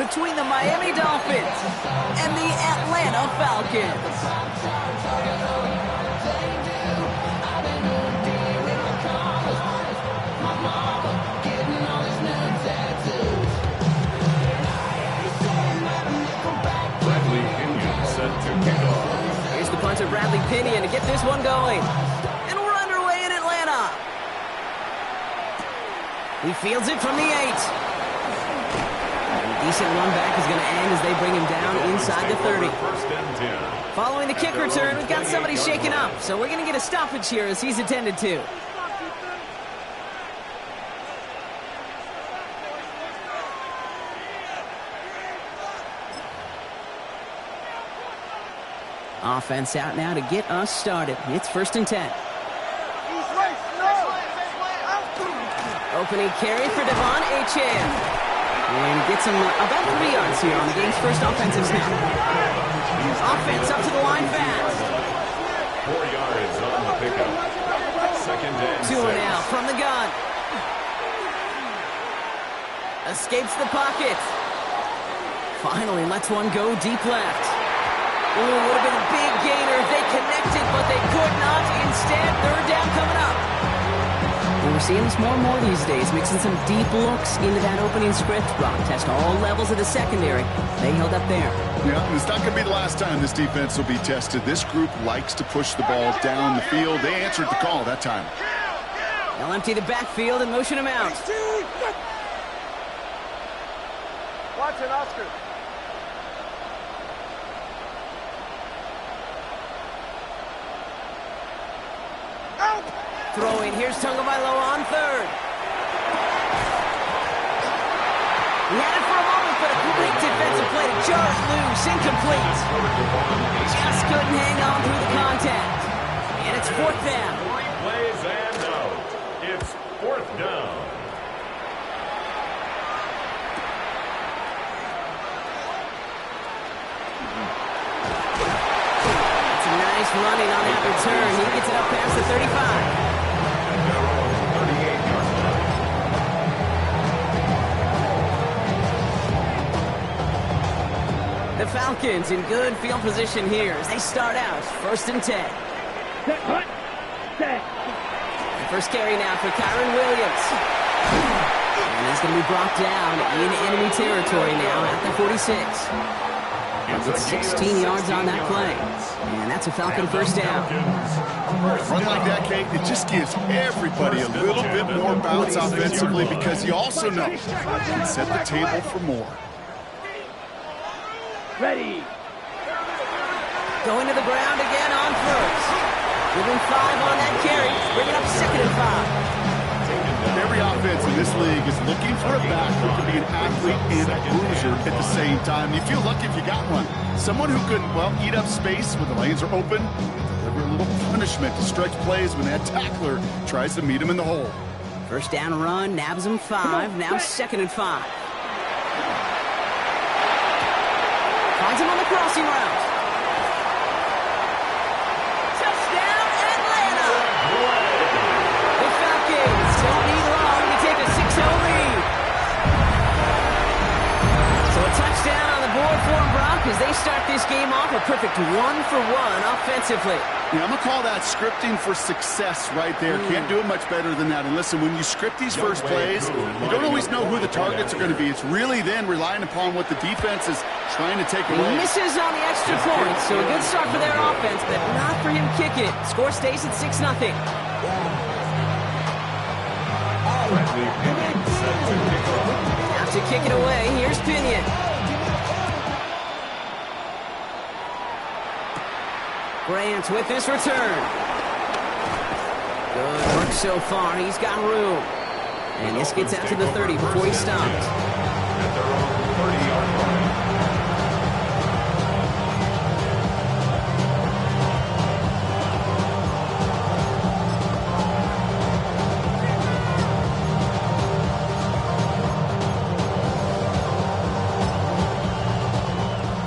between the Miami Dolphins and the Atlanta Falcons. Here's the punter, Bradley Pinion, to get this one going. And we're underway in Atlanta. He fields it from the 8. A decent run back is going to end as they bring him down inside the 30. Following the kick return, we've got somebody shaken up, so we're going to get a stoppage here as he's attended to. Offense out now to get us started. It's 1st and 10. Opening carry for Devon Achane. And gets him about 3 yards here on the game's first offensive snap. Offense up to the line fast. 4 yards on the pickup. 2nd and 6. 2 now from the gun. Escapes the pocket. Finally lets one go deep left. Ooh, would have been a big gainer if they connected, but they could not. Instead, 3rd down coming up. And we're seeing this more and more these days, mixing some deep looks into that opening script. Rock test all levels of the secondary. They held up there. Yeah, and it's not going to be the last time this defense will be tested. This group likes to push the ball down the field. They answered the call that time. They'll empty the backfield and motion him out. Watch it, Oscar. Throwing, here's Tagovailoa on 3rd. He had it for a moment, but a great defensive play to jar it loose, incomplete. Just couldn't hang on through the contact. And it's 4th down. 3 plays and out. It's 4th down. It's a nice running on that return. He gets it up past the 35. The Falcons in good field position here as they start out 1st and 10. The first carry now for Kyron Williams. And he's going to be brought down in enemy territory now at the 46. It's 16 yards on that play. And that's a Falcon 1st down. Run like that, Kate, it just gives everybody a little bit more bounce offensively because you also know you can set the table for more. Ready. Going to the ground again on 1st. Giving 5 on that carry. Bring it up 2nd and 5. Every offense in this league is looking for a back who can be an athlete and a bruiser at the same time. You feel lucky if you got one. Someone who can, well, eat up space when the lanes are open, deliver a little punishment to stretch plays when that tackler tries to meet him in the hole. 1st down run, nabs him 5, now 2nd and 5. Finds him on the crossing route. Touchdown, Atlanta! The Falcons don't need long to take a 6-0 lead. So a touchdown on the board for them, Brock, as they start this game off a perfect 1-for-1 offensively. Yeah, I'm going to call that scripting for success right there. Can't do it much better than that. And listen, when you script these first plays, you don't always know who the targets are going to be. It's really then relying upon what the defense is trying to take away. He misses on the extra point, so a good start for their offense, but not for him kicking it. Score stays at 6-0. Have to kick it away. Here's Pinion. Grant with this return. Good work so far. He's got room. And this gets out to the 30 before he stopped. At their own 30-yard line.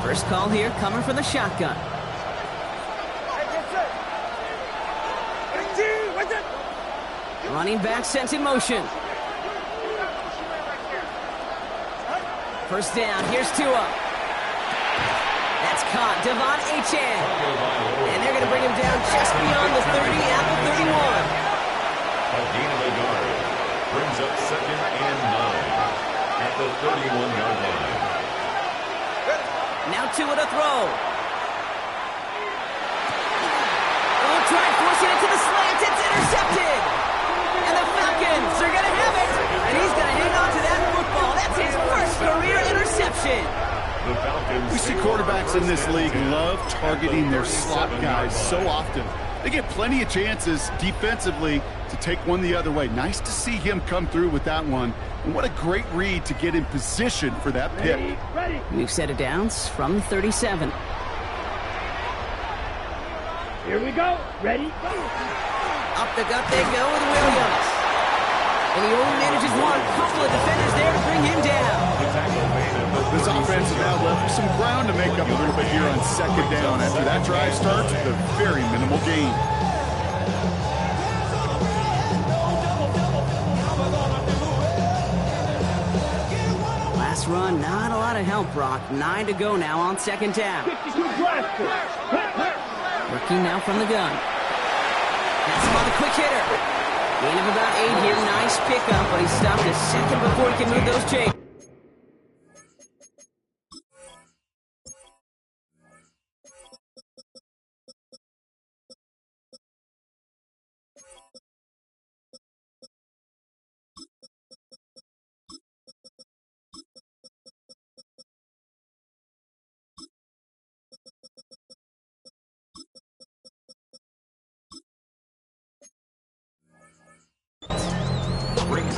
First call here coming from the shotgun. Running back sent in motion. First down, here's Tua. That's caught, Devon Achane. And they're going to bring him down just beyond the 30 at the 31. A gain of a yard brings up 2nd and 9 at the 31-yard line. Now Tua to throw. Oh, try forcing it to the slant. It's intercepted. And the Falcons are going to have it. And he's going to hang on to that football. That's his first career interception. We see quarterbacks in this league love targeting their slot guys so often. They get plenty of chances defensively to take one the other way. Nice to see him come through with that one. And what a great read to get in position for that pick. New set of downs from the 37. Here we go. Ready? Go. Up the gut they go with Williams. And he only manages one. Couple of defenders there to bring him down. This offense has now left some ground to make up a little bit here on 2nd down. After that drive starts with a very minimal gain. Last run, not a lot of help, Brock. 9 to go now on 2nd down. Working now from the gun. That's him on the quick hitter. Gain of about 8 here. Nice pickup, but he stopped a second before he can move those chains.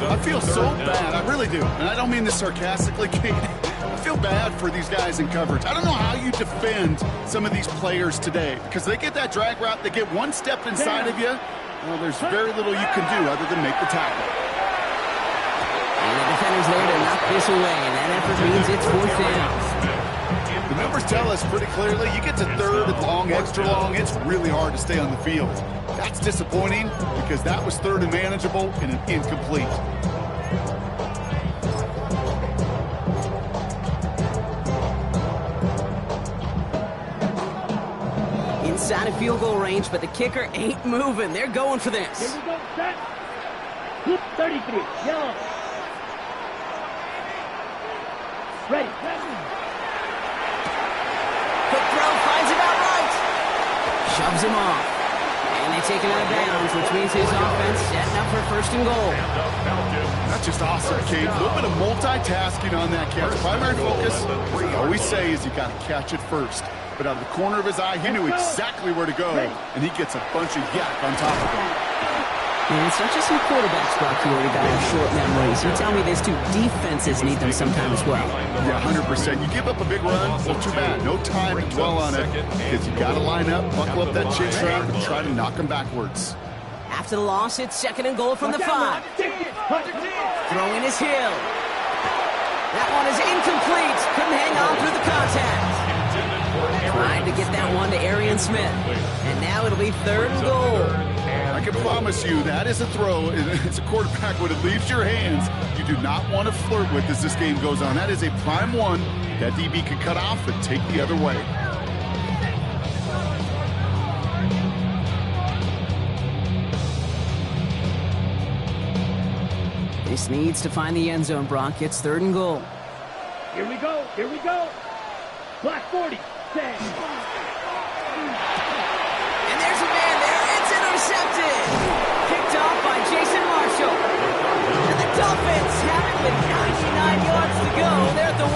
I feel so bad. I really do. And I don't mean this sarcastically, Kate. I feel bad for these guys in coverage. I don't know how you defend some of these players today because they get that drag route, they get one step inside of you. Well, there's very little you can do other than make the tackle. And the defender's there to knock this away, and that effort means it's 4th down. The numbers tell us pretty clearly, you get to 3rd and long, extra long, it's really hard to stay on the field. That's disappointing because that was 3rd and manageable and an incomplete. Inside of field goal range, but the kicker ain't moving. They're going for this. Here we go. Set. Group 33. Yellow. Ready. Quick throw, finds it out right. Shoves him off. And they take him out of bounds, which means his offense setting up for 1st and goal. That's just awesome, Kate. A little bit of multitasking on that catch. Primary focus, what we always say is you got to catch it first. But out of the corner of his eye, he knew exactly where to go, and he gets a bunch of yak on top of him. And it's not just some quarterbacks, Brock, who already got short memories. You tell me these two defenses need them sometime as well. Yeah, 100%. You give up a big run, well, too bad. No time to dwell on it because you got to line up, buckle up that chin strap, and try to knock him backwards. After the loss, it's 2nd and goal from the 5. Throwing his Hill. That one is incomplete. Couldn't hang on through the contact. Trying to get that one to Arian Smith. And now it'll be 3rd and goal. I can promise you that is a throw. As a quarterback, when it leaves your hands, you do not want to flirt with as this game goes on. That is a prime one that DB can cut off and take the other way. This needs to find the end zone, Brock. It's 3rd and goal. Here we go. Here we go. Black 40. 10. And there's a man there. It's intercepted. Kicked off by Jason Marshall. And the Dolphins have it with 99 yards to go. They're at the 1.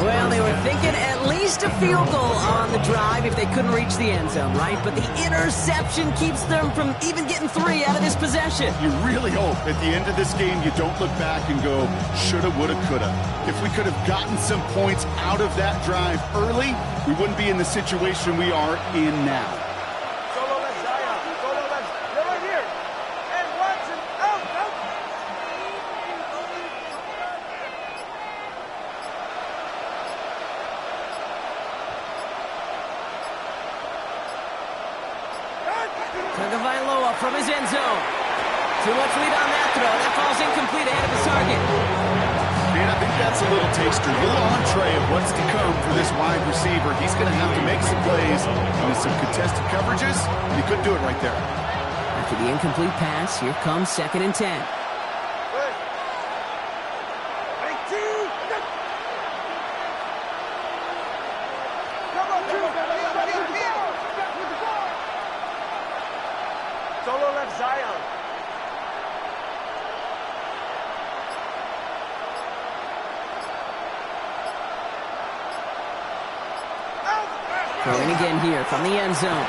Well, they were thinking at least a field goal on the drive if they couldn't reach the end zone, right? But the interception keeps them from even getting 3 out of this possession. You really hope at the end of this game you don't look back and go, shoulda, woulda, coulda. If we could have gotten some points out of that drive early, we wouldn't be in the situation we are in now. Solo left, Zion. Solo left. You're right here. And Watson out. Tagovailoa from his end zone. Too much lead on that throw. That falls incomplete ahead of his target. And I think that's a little taster, a little entree of what's to come for this wide receiver. He's going to have to make some plays into some contested coverages. He couldn't do it right there. After the incomplete pass, here comes 2nd and 10. Solo left Zion. Throwing again here from the end zone.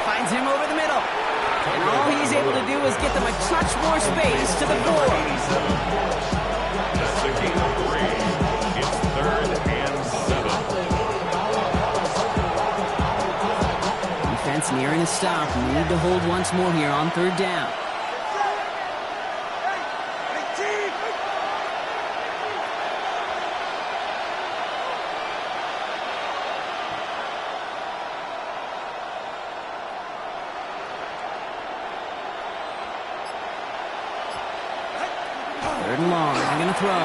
Finds him over the middle. And all he's able to do is get them a touch more space to the 4. That's a gain of 3. It's 3rd and 7. Defense nearing a stop. Need to hold once more here on 3rd down. Long, I'm going to throw. Oh,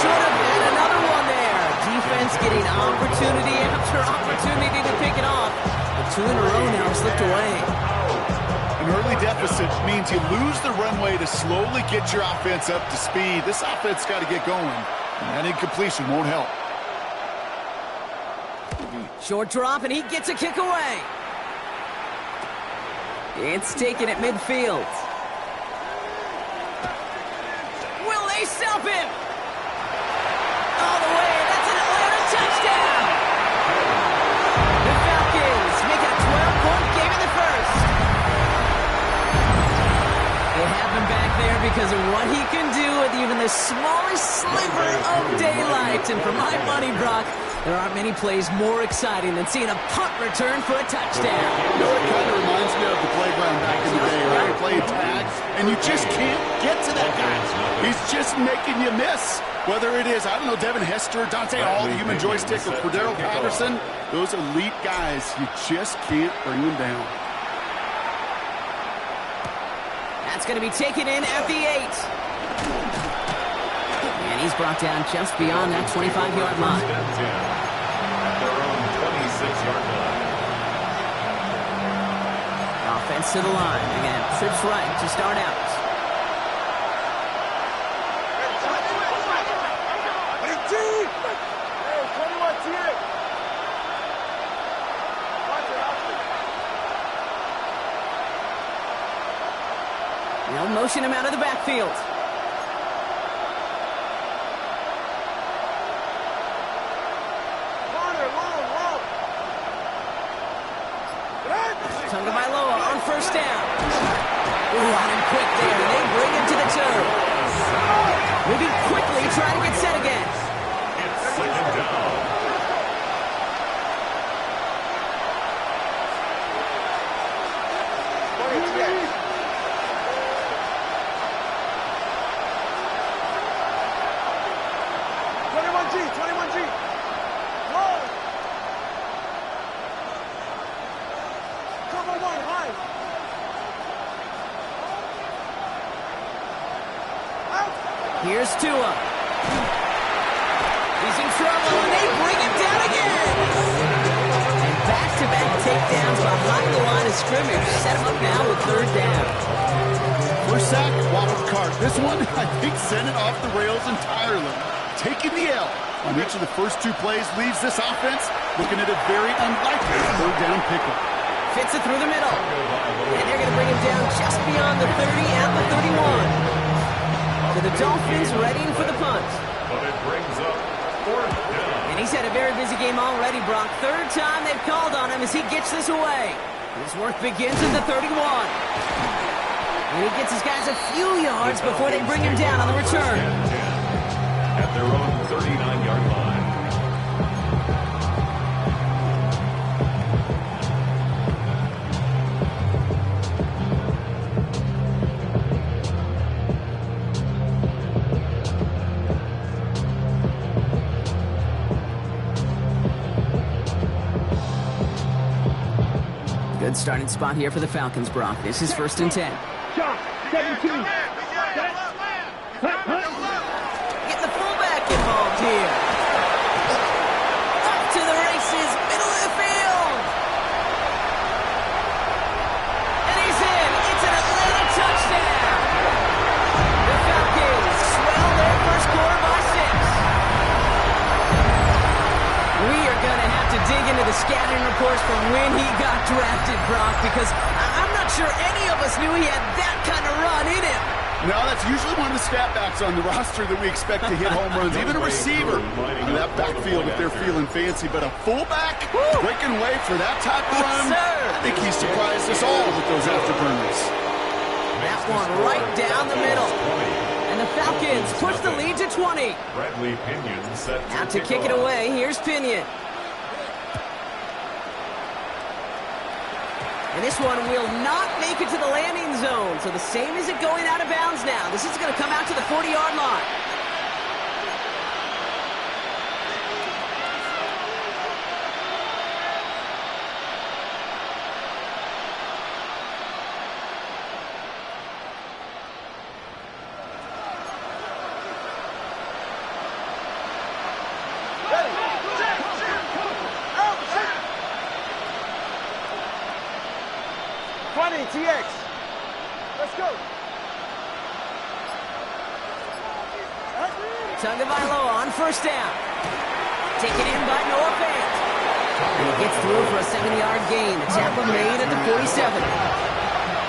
should have been another one there. Defense getting opportunity after opportunity to pick it off. The 2 in a row now have slipped away. An early deficit means you lose the runway to slowly get your offense up to speed. This offense got to get going, and that incompletion won't help. Short drop, and he gets a kick away. It's taken at midfield. Stop him! All the way, that's an Atlanta touchdown! The Falcons make it a 12-point game in the first. They have him back there because of what he can do with even the smallest sliver of daylight. And for my money, Brock, there aren't many plays more exciting than seeing a punt return for a touchdown. You know, it kind of reminds me of the playground back in the day, right? You play tag, and you just can't get to that guy. He's just making you miss. Whether it is, I don't know, Devin Hester, Dante Hall, Human Joystick, or Cordero Patterson, those elite guys, you just can't bring them down. That's going to be taken in at the 8. And he's brought down just beyond that 25-yard line. At their own 26-yard line. Offense to the line. Again, trips right to start out. They'll motion him out of the backfield. Tagovailoa on 1st down. Ooh, on him quick there. They bring him to the 2. Moving quickly, trying to get set again. It's 2nd down. Here's Tua. He's in trouble, and they bring him down again. And back-to-back takedowns behind the line of scrimmage. Set him up now with 3rd down. First sack, waffle cart. This one, I think, sent it off the rails entirely. Taking the L on each of the first 2 plays leaves this offense looking at a very unlikely 3rd down pickup. Fits it through the middle. And they're going to bring him down just beyond the 30 and the 31. To the Dolphins, ready for the punt. But it brings up 4th down. And he's had a very busy game already, Brock. 3rd time they've called on him as he gets this away. His work begins at the 31. And he gets his guys a few yards before they bring him down on the return. At their own 39-yard line. Good starting spot here for the Falcons, Brock. This is 1st and 10. here. Up to the races, middle of the field. And he's in. It's an Atlanta touchdown. The Falcons swell their first quarter by 6. We are going to have to dig into the scouting reports from when he got drafted, Brock, because I'm not sure any of us knew he had that kind of run in him. No, that's usually one of the stat backs on the roster that we expect to hit home runs. Even a receiver in that backfield if they're feeling fancy. But a fullback breaking away for that type of run, I think he surprised us all with those afterburners. That one right down the middle. And the Falcons push the lead to 20. Bradley Pinion set Now to kick it away, here's Pinion. And this one will not make it to the landing zone. So the same as it going out of bounds now. This is going to come out to the 40-yard line. TX. Let's go. Tagovailoa on first down. Taken in by Noah Fant. And he gets through for a 7-yard gain. The tackle made at the 47.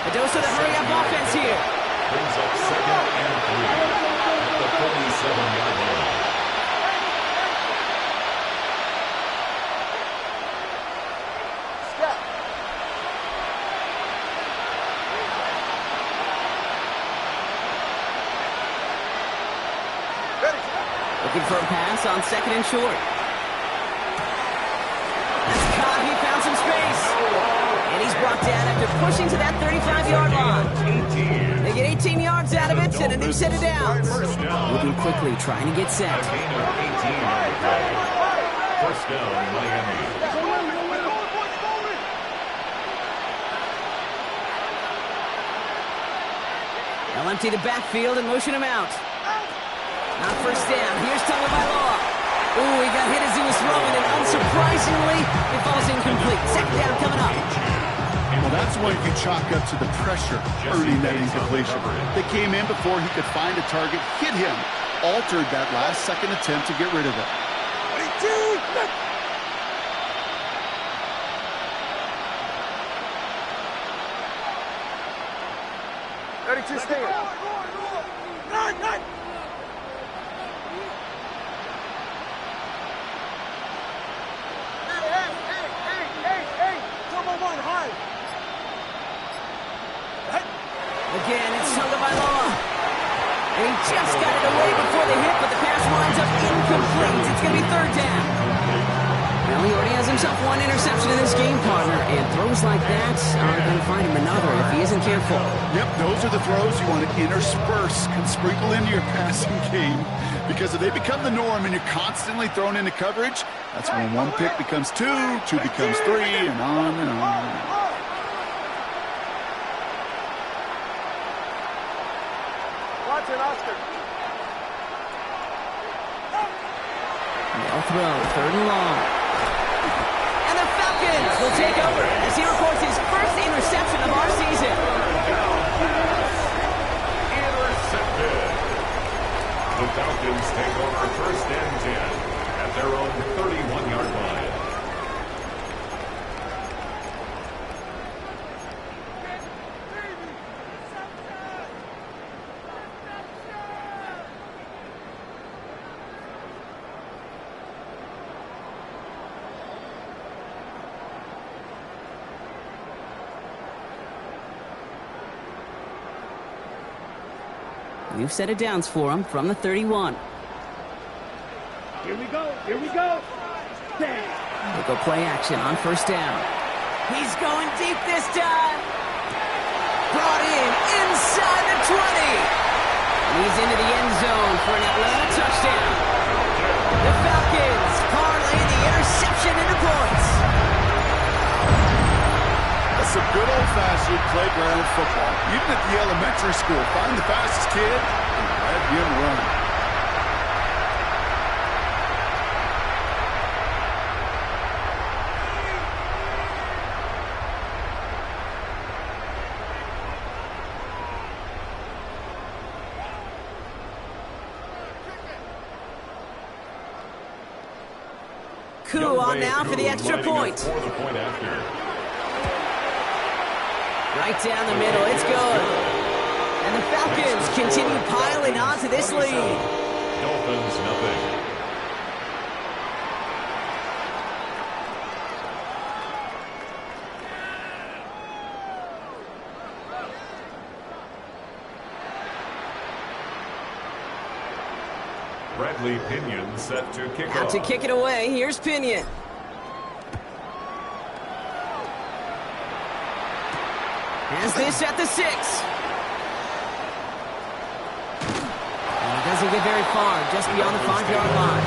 Adosa to hurry up offense here. Brings up 2nd and 3 at the 47-yard line. Looking for a pass on 2nd and short. That's caught. He found some space. And he's brought down after pushing to that 35-yard line. They get 18 yards out of it and a new set of downs. Moving quickly, trying to get set. First down, Miami. They'll empty the backfield and motion him out. On first down, here's Tagovailoa. Ooh, he got hit as he was throwing, and unsurprisingly, it falls incomplete. 2nd down coming up. Well, that's one you chalk up to the pressure earning that incompletion. They came in before he could find a target, hit him, altered that last-second attempt to get rid of it. 32 stay. Again, it's Tagovailoa. And he just got it away before the hit, but the pass winds up incomplete. It's going to be 3rd down. Well, he already has himself one interception in this game, partner, and throws like that are going to find him another if he isn't careful. Yep, those are the throws you want to intersperse, can sprinkle into your passing game, because if they become the norm and you're constantly thrown into coverage, that's when one pick becomes 2, 2 becomes 3, and on and on. Watch it, Oscar. They'll throw, 3rd and long. And the Falcons will take over as he records his first interception of our season. Intercepted. The Falcons take over 1st and 10 at their own 31-yard line. We've set it downs for him from the 31. Here we go. Here we go. Damn. They'll go play action on first down. He's going deep this time. Brought in inside the 20. And he's into the end zone for an Atlanta touchdown. The Falcons parlay the interception into points. That's some good old-fashioned playground football. Even at the elementary school, find the fastest kid and let him run. Oku on now for the extra point. For the point after. Right down the middle, it's good. And the Falcons continue piling onto this lead. Dolphins, nothing. Bradley Pinion set to kick off. Out to kick it away, here's Pinion. Has this at the 6. And he doesn't get very far, just beyond the 5-yard line.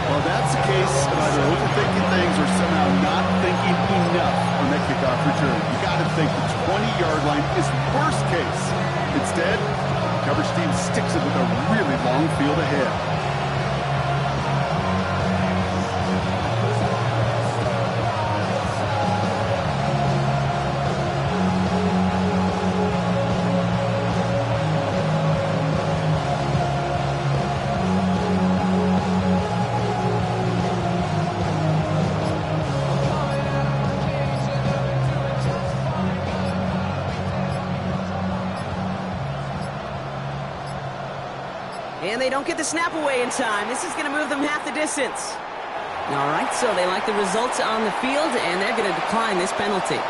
Well, that's the case of either overthinking things or somehow not thinking enough on that kickoff return. You got to think the 20-yard line is worst case. Instead, the coverage team sticks it with a really long field ahead. And they don't get the snap away in time. This is going to move them half the distance. All right, so they like the results on the field, and they're going to decline this penalty.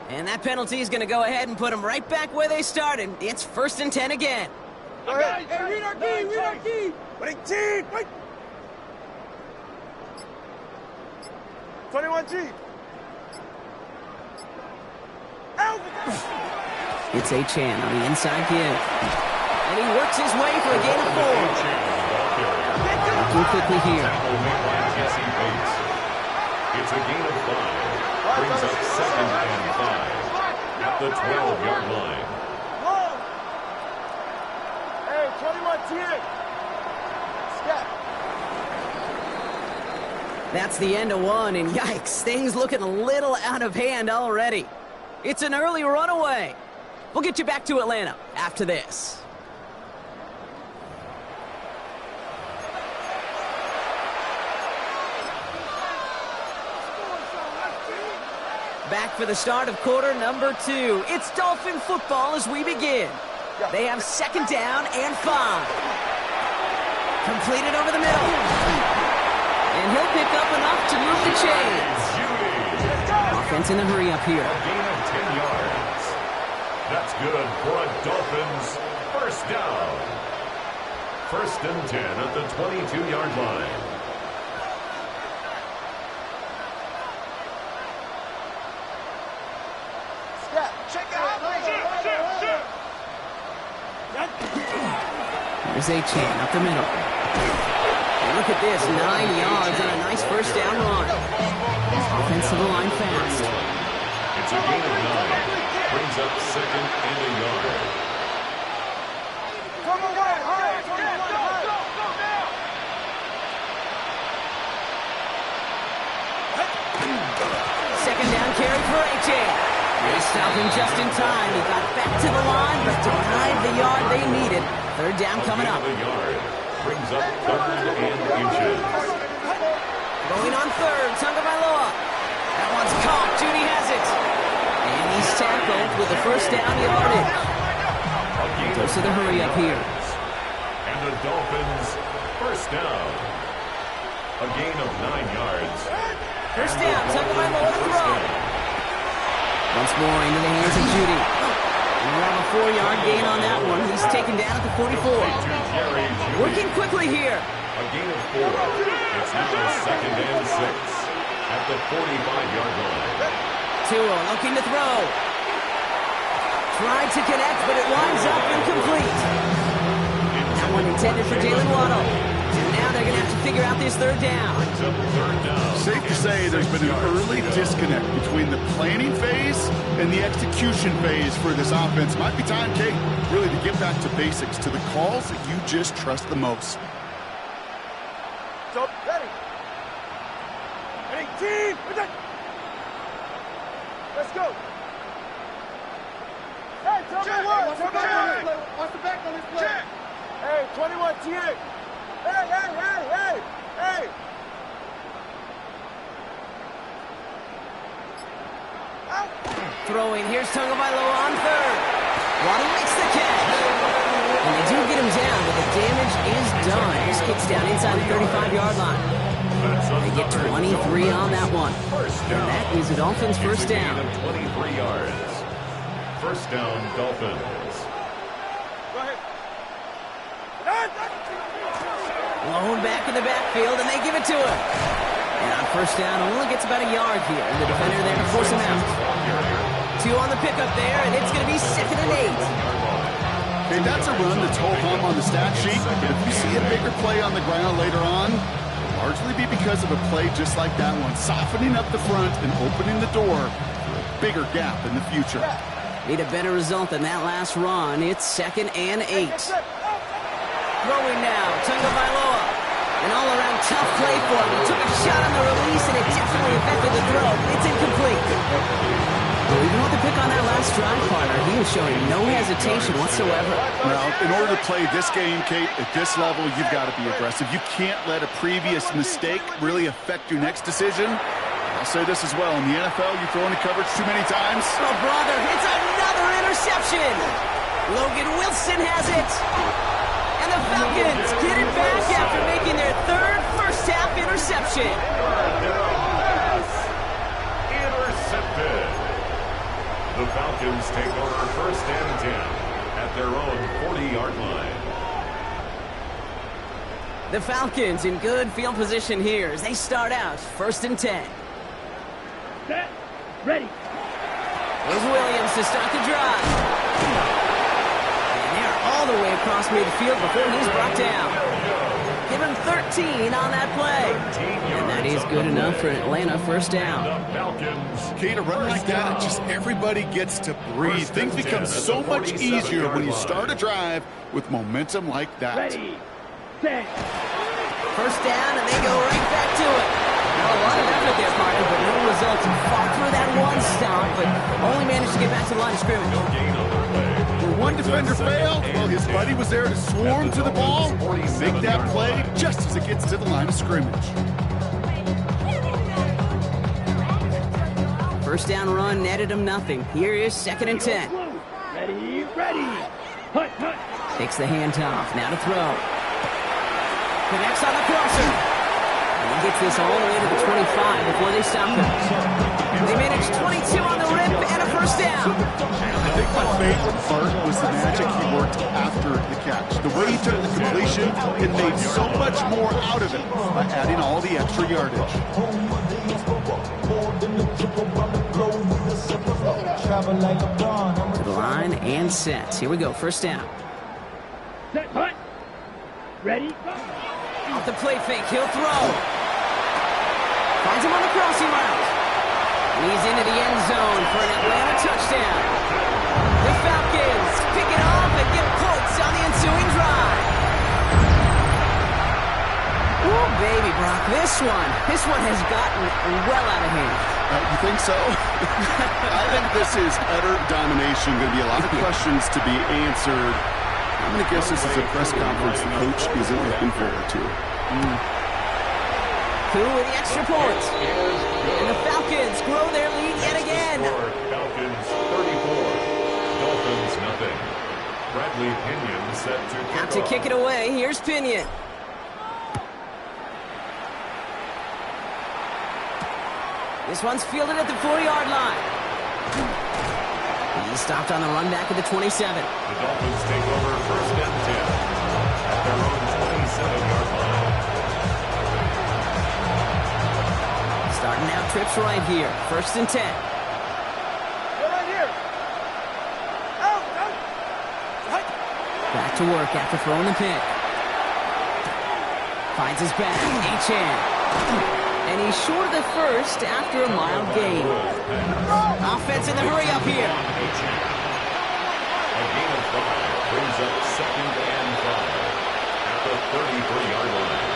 And that penalty is going to go ahead and put them right back where they started. It's 1st and 10 again. Go ahead. Hey, read our key, read our key. Wait, team, wait. 21G. It's Achan on the inside give. And he works his way for a gain of 4. Looking quickly here. It's a gain of 5. Brings up 2nd and 5 at the 12-yard line. Hey, 21T. Step. That's the end of 1, and yikes, things looking a little out of hand already. It's an early runaway. We'll get you back to Atlanta after this. Back for the start of quarter number 2. It's Dolphin football as we begin. They have 2nd down and 5. Completed over the middle. And he'll pick up enough to move the chains. Offense in the hurry up here. A gain of 10 yards. That's good for a Dolphins first down. 1st and 10 at the 22-yard line. Check out. There's A-Chain up the middle. And look at this, 9 yards and a nice first down run. Offensive line fast. It's a gain of 9. Brings up second and a yard. Come on, high, go now. Second down carry for A-Chain. They stopped him just in time. He got back to the line, but denied the yard they needed. Third down coming up. A yard. Brings up third and inches. Going on third, Tagovailoa. That one's caught. Judy has it. And he's tackled with the first down yardage. Goes to the hurry up here. And the Dolphins first down. A gain of 9 yards. First down, Tagovailoa to throw. Once more into the hands of Judy. And we'll have a 4-yard gain on that one. He's taken down at the 44. Working quickly here. A gain of 4. It's now second and 6 at the 45-yard line. Tua looking to throw. Tried to connect, but it winds up incomplete. That one intended for Jalen Waddle. And now they're going to have to figure out this third down. Safe to say there's been an early disconnect between the planning phase and the execution phase for this offense. Might be time, Kate, really to get back to basics, to the calls that you just trust the most. So, ready. Ready, team. Let's go. Hey, tell me what. Watch the back on this play. Hey, 21, TA. Hey. Throwing, here's Tagovailoa on third. Waddle makes the catch. And they do get him down, but the damage is done. This kid's down inside the 35-yard line. They get 23 on that one. And that is the Dolphins' first down. 23 yards. First down, Dolphins. Go ahead. Blown back in the backfield, and they give it to him. And on first down, only gets about a yard here. And the defender there to force him out. 2 on the pickup there, and it's going to be second and 8. Okay, that's a run that's whole hum on the stat sheet. But if you see a bigger play on the ground later on, it'll largely be because of a play just like that one, softening up the front and opening the door for a bigger gap in the future. Need a better result than that last run. It's second and 8. Throwing now, Tagovailoa. An all-around tough play for him. He took a shot on the release, and it definitely affected the throw. It's incomplete. Well, even with the pick on that last drive, partner, he was showing no hesitation whatsoever. Well, in order to play this game, Kate, at this level, you've got to be aggressive. You can't let a previous mistake really affect your next decision. I'll say this as well. In the NFL, you throw into coverage too many times. Oh, brother, it's another interception. Logan Wilson has it. And the Falcons get it back after making their third first-half interception. Intercepted. The Falcons take over first and 10 at their own 40-yard line. The Falcons in good field position here as they start out first and 10. Set. Ready. Here's Williams to start the drive. And they're all the way across midfield before he's brought down. Give him 13 on that play. And that is good enough for Atlanta first down. Kate, a run like that, just everybody gets to breathe. Things become so much easier when you start a drive with momentum like that. Ready. Set. First down, and they go right back to it. Now, a lot of effort there, partner, but no results. He fought through that one stop, but only managed to get back to the line of scrimmage. When one defender failed, well, his buddy was there to swarm to the ball, make that play just as it gets to the line of scrimmage. First down run netted him nothing. Here is second and 10. Ready. Ready. Hut. Takes the handoff. Now to throw. Connects on the crosser. And he gets this all the way to the 25 before they stop him. They managed 22 on the rip and a first down. I think my favorite part was the magic he worked after the catch. The way he took the completion and made so much more out of it by adding all the extra yardage. To the line and set. Here we go. First down. Set. Hut. ready, go. Off the play fake, he'll throw. Finds him on the crossing route. And he's into the end zone for an Atlanta touchdown. The Falcons pick it off and get points on the ensuing drive. Oh, baby, Brock, this one has gotten well out of hand. You think so? I think this is utter domination. Going to be a lot of questions to be answered. I'm going to guess this is a press conference the coach isn't looking forward to. Who with the extra point? And the Falcons grow their lead yet again. Falcons 34, Dolphins nothing. Bradley Pinion set to kick Out to off. kick it away. Here's Pinion. This one's fielded at the 4-yard line. He's stopped on the run back at the 27. The Dolphins take over first and 10 at their own 27-yard line. Starting out trips right here. First and 10. Go right here. Out, out. Right. Back to work after throwing the pick. Finds his back. H-hand. And he's short of the first after a mild gain. Offense in the hurry up here. A gain of 5 brings up second and 5 at the 33-yard line.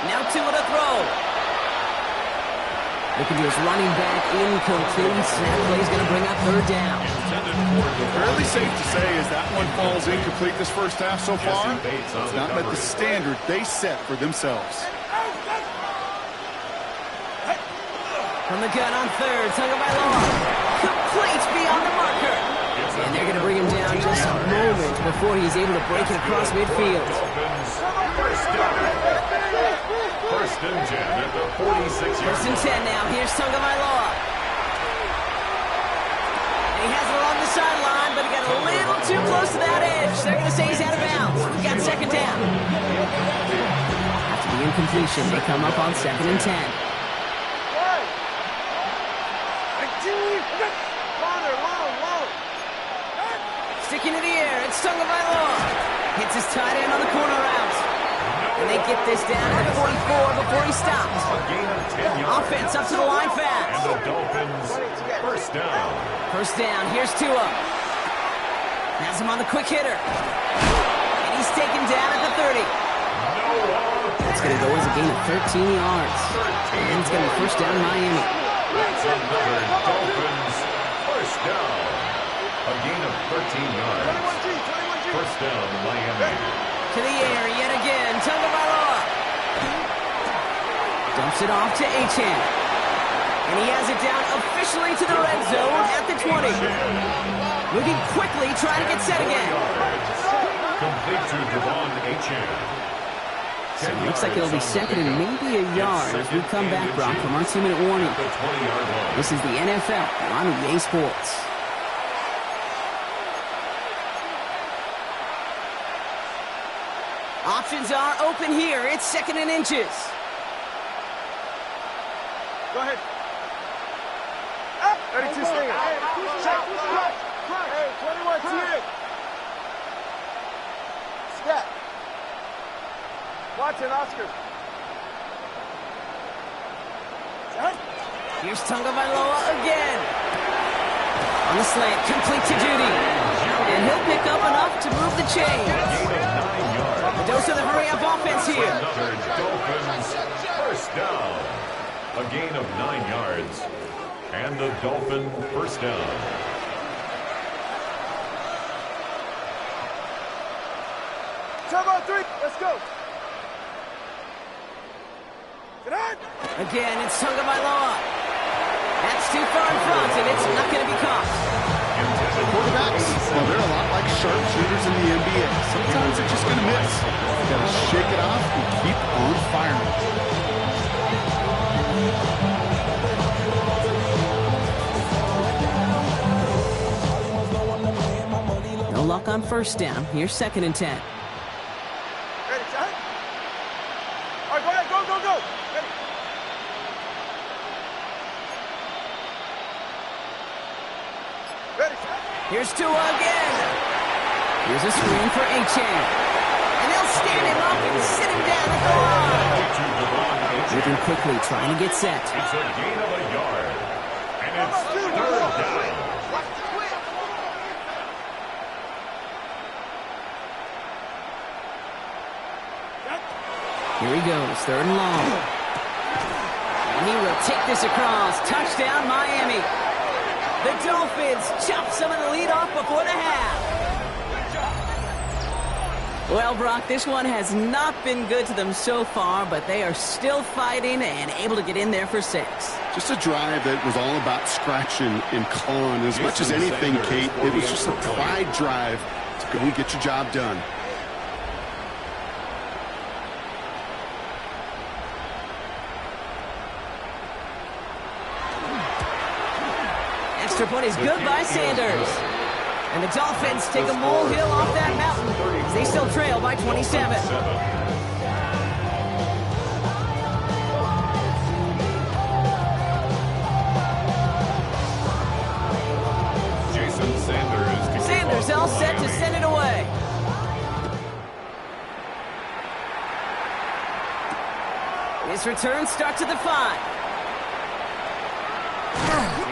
Now two at a throw. Looking to his running back, incomplete. Snap play is going to bring up third down. Fairly safe to say as that one falls incomplete this first half so far. It's not met the standard they set for themselves. From the gun on third, Tagovailoa. Complete beyond the marker. And they're going to bring him down just a moment before he's able to break it across midfield. Dolphins first down. First and 10 at the 46-yard First and 10 now. Here's Tagovailoa. And he has it along the sideline, but he got a little too close to that edge. They're going to say he's out of bounds. We got second down. After the incompletion, they come up on second and 10. Sticking to the air, it's Tagovailoa. Hits his tight end on the corner route. And they get this down at 44 before he stops. A gain of 10 yards. Offense up to the line And fast. the Dolphins first down. First down, here's Tua. Has him on the quick hitter. And he's taken down at the 30. That's going to go as a gain of 13 yards. And it's going to be first down Miami. That's another Dolphins first down. A gain of 13 yards. First down Miami. To the air yet again, Tagovailoa. Dumps it off to H-hand. And he has it down officially to the red zone at the 20. Moving quickly, trying to get set again. Complete to Devon Achane. So it looks like it'll be second and maybe a yard as we come back, Brock, from our 2-minute warning. The 20-yard line. This is the NFL on EA Sports. Options are open here. It's second and inches. Go ahead. Up. 32 seconds. Hey, 21 T8. Step. Watson, Oscar. Here's Tagovailoa again. On the slant, complete to Judy. And he'll pick up enough to move the chains. A dose of the hurry-up offense here. Another Dolphins first down. A gain of 9 yards. And the Dolphin first down. Turbo 3. Let's go. Get on. Again, it's Tagovailoa. That's too far in front, and it's not going to be caught. Quarterbacks, well, they're a lot like sharpshooters in the NBA. Sometimes they're just going to miss. You got to shake it off and keep on firing. No luck on first down. Here's second and 10. Ready, son? All right, go ahead. Go, go, go. Ready. Ready, son? Here's Tua again. Here's a screen for Achane. They'll stand him up and sit him down at the line. Moving quickly, trying to get set. It's a gain of a yard. And it's third down. Here he goes, third and long. And he will take this across. Touchdown, Miami. The Dolphins chop some of the lead off before the half. Well, Brock, this one has not been good to them so far, but they are still fighting and able to get in there for 6. Just a drive that was all about scratching and clawing. As much as anything, Kate, it was just a pride drive to go and get your job done. Extra point is good by Sanders. And the Dolphins take a molehill off that mountain as they still trail by 27. Sanders all set to send it away. His return starts at the 5.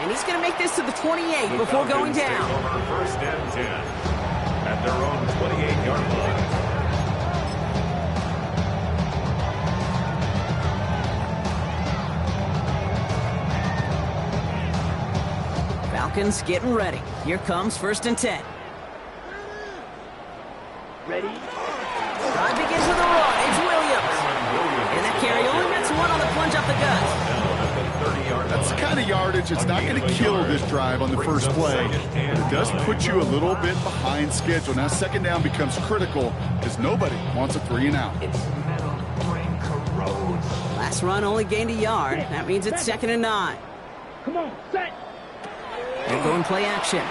And he's going to make this to the 28 before going down. First and 10 at their own 28-yard line. Falcons getting ready. Here comes first and 10. Ready? Drive begins with a run. It's Williams. And that carry only gets one on the plunge up the gut. That's the kind of yardage it's not going to kill this drive on the first play. It does put you a little bit behind schedule. Now second down becomes critical because nobody wants a 3 and out. Last run only gained a yard. That means it's second and 9. Come on, set. They'll go and play action.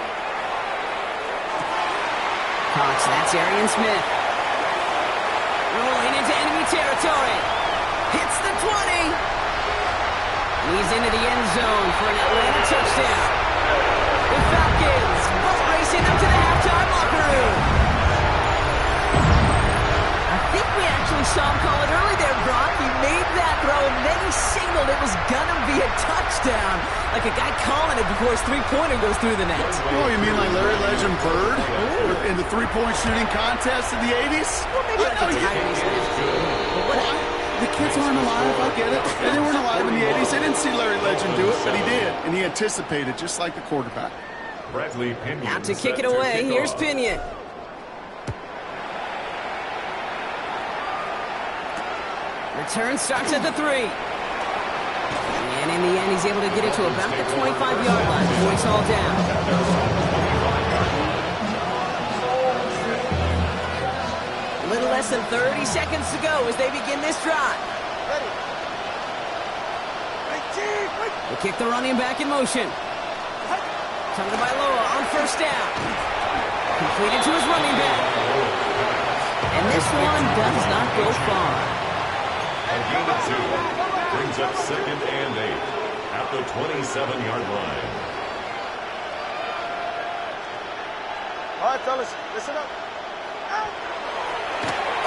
Cox, that's Arian Smith. Rolling into enemy territory. Hits the 20. He's into the end zone for an Atlanta touchdown. The Falcons boat racing up to the halftime locker room. I think we actually saw him call it early there, Brock. He made that throw, and then he signaled it was going to be a touchdown. Like a guy calling it before his three-pointer goes through the net. Oh, you mean like Larry Legend Bird in the three-point shooting contest in the 80s? Well, maybe not the Tyrese Smith. The kids aren't alive, I get it. And they weren't alive in the 80s. They didn't see Larry Legend do it, but he did. And he anticipated, just like the quarterback. Bradley Pinion Out to kick it away. Here's Pinion. Return starts at the 3. And in the end, he's able to get it to about the 25-yard line before he's hauled down. A little less than 30 seconds to go as they begin this drive. They kick the running back in motion. Tagovailoa on first down. Completed to his running back. And this one does not go far. A gain of 2 brings up second and 8 at the 27-yard line. All right, fellas, listen up.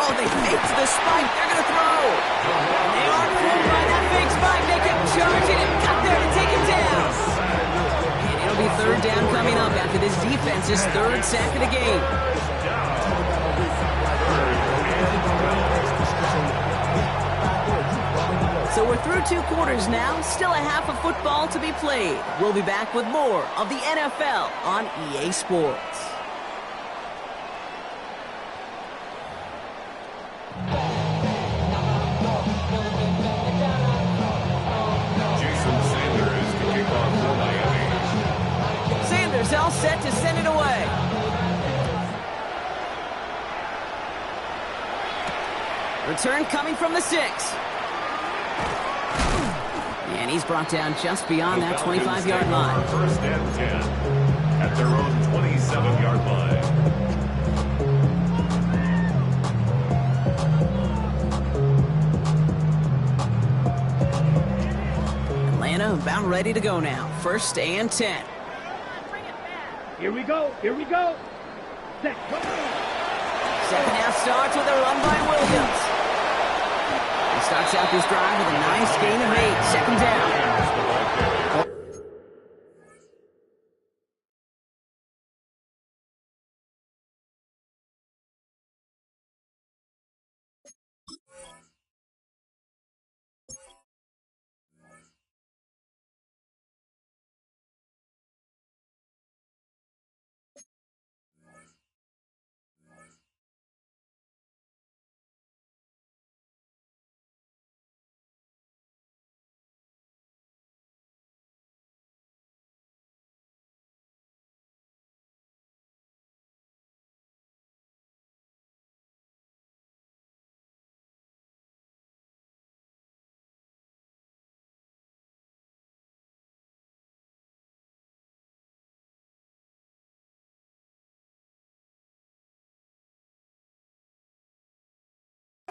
Oh, they faked the spike. They're going to throw. And they are fooled by that fake spike. They can charge it and cut there to take it down. And it'll be third down coming up after this defense's third sack of the game. So we're through 2 quarters now. Still a half of football to be played. We'll be back with more of the NFL on EA Sports. Sanders all set to send it away. Return coming from the 6. And he's brought down just beyond that 25-yard line. First and 10 at their own 27-yard line. Atlanta about ready to go now. First and 10. Here we go. Here we go. Set. Go. Second half starts with a run by Williams. He starts out this drive with a nice gain of 8. Second down.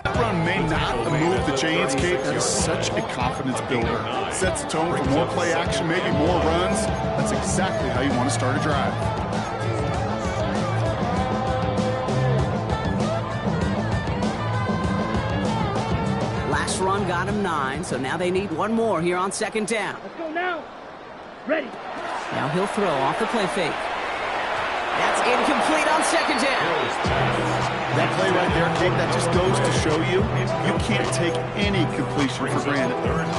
That run may not move the chains, Kate. That is such a confidence builder. Sets the tone for more play action, maybe more runs. That's exactly how you want to start a drive. Last run got him 9, so now they need one more here on second down. Let's go now. Ready. Now he'll throw off the play fake. That's incomplete on second down. That play right there, Kate, that just goes to show you can't take any completion for granted.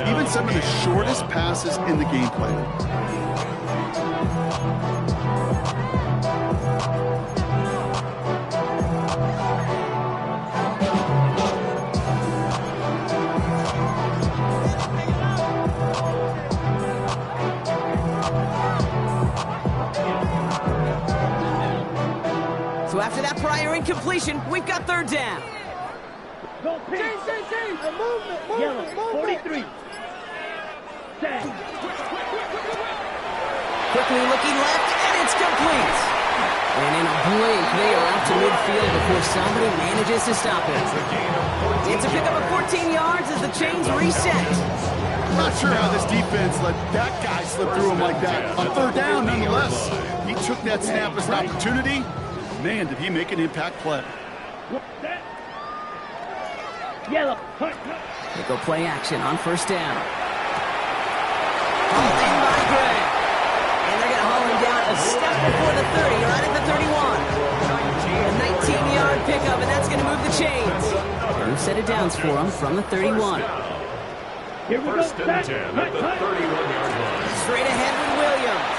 Even some of the shortest passes in the gameplay. So after that prior incompletion, we've got third down. Go pitch. Movement. Yellow, 43. Set. Quickly looking left, and it's complete. And in a blink, they are out to midfield before somebody manages to stop it. It's a pickup of 14 yards as the chains reset. I'm not sure how this defense let that guy slip through him like that. On third down, nonetheless. He took that snap as an opportunity. Man, did he make an impact play. Yellow. They go play action on first down. Hauled in by Gray. And they're going to haul him down a step before the 30, right at the 31. A 19-yard pickup, and that's going to move the chains. New set of downs for him from the 31. Here we go. First and 10 at the 31-yard line. Straight ahead with Williams.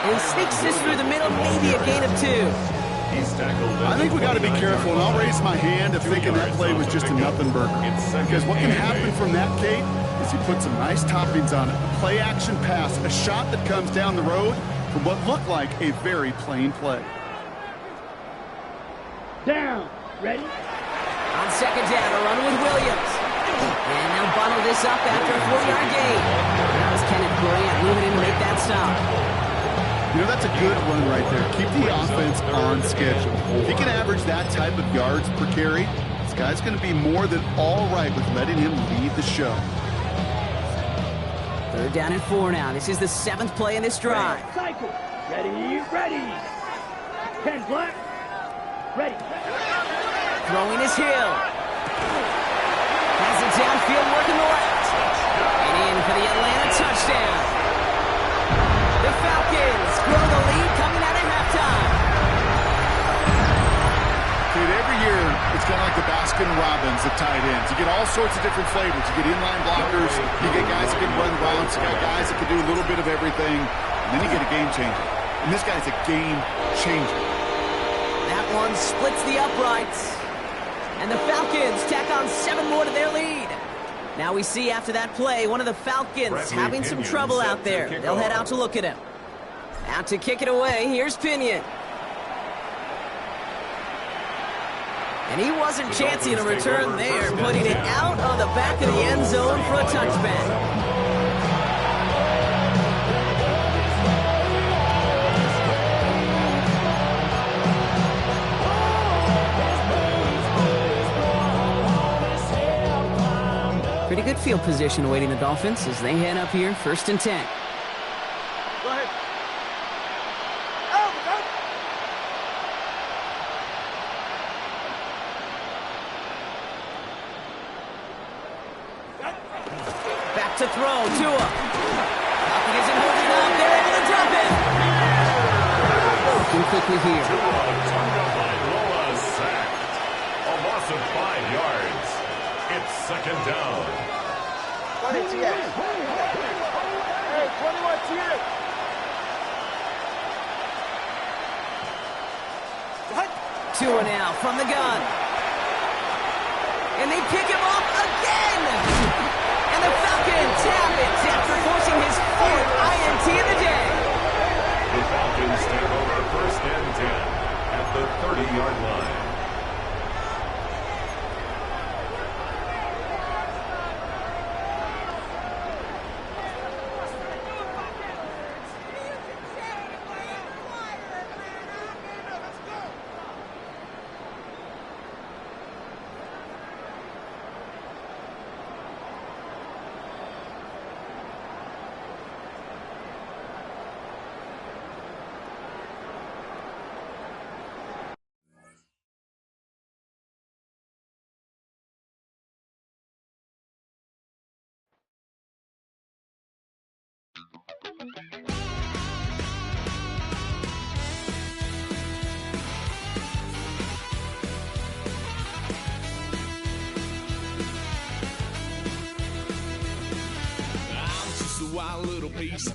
And he sneaks this through the middle, maybe a gain of 2. I think we got to be careful, and I'll raise my hand if thinking that play was just a nothing burger. Because what can happen from that, Kate, is he put some nice toppings on it. A play action pass, a shot that comes down the road from what looked like a very plain play. Down. Ready? On second down, a run with Williams. And they'll bundle this up after a 4-yard gain. That was Kenneth Grant moving in to make that stop. You know, that's a good run right there. Keep the offense on schedule. If he can average that type of yards per carry, this guy's going to be more than all right with letting him lead the show. Third down and 4 now. This is the 7th play in this drive. Cycle. Ready. 10 black. Ready. Throwing his Hill. Has it downfield, working the left. And in for the Atlanta touchdown. The Falcons grow the lead coming out at halftime. Dude, every year, it's kind of like the Baskin-Robbins of tight ends. You get all sorts of different flavors. You get inline blockers. You get guys that can run routes. You got guys that can do a little bit of everything. And then you get a game changer. And this guy's a game changer. That one splits the uprights. And the Falcons tack on 7 more to their lead. Now we see after that play, one of the Falcons having some trouble out there. They'll head out to look at him. Out to kick it away, here's Pinion. And he wasn't chancing a return there, putting it out of the back of the end zone for a touchback. Pretty good field position awaiting the Dolphins as they head up here, 1st and 10. Go ahead. Out. to throw. Tua. Falcon isn't holding up. They're able to drop it. Working quickly here. Tua Tagovailoa sacked. A loss of 5 yards. It's second down. 20 TX. Hey, 21 TX. Tua now from the gun. And they pick him off again. And the Falcons tap it after forcing his fourth INT of the day. The Falcons take over first and 10 at the 30-yard line. Wild little piece.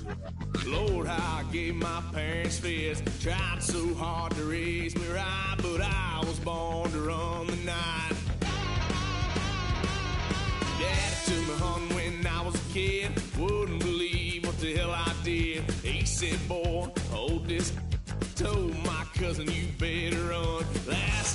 Lord, how I gave my parents fist. Tried so hard to raise me right, but I was born to run the night. Daddy took me hunting when I was a kid. Wouldn't believe what the hell I did. He said, boy, hold this. Told my cousin, you better run. Last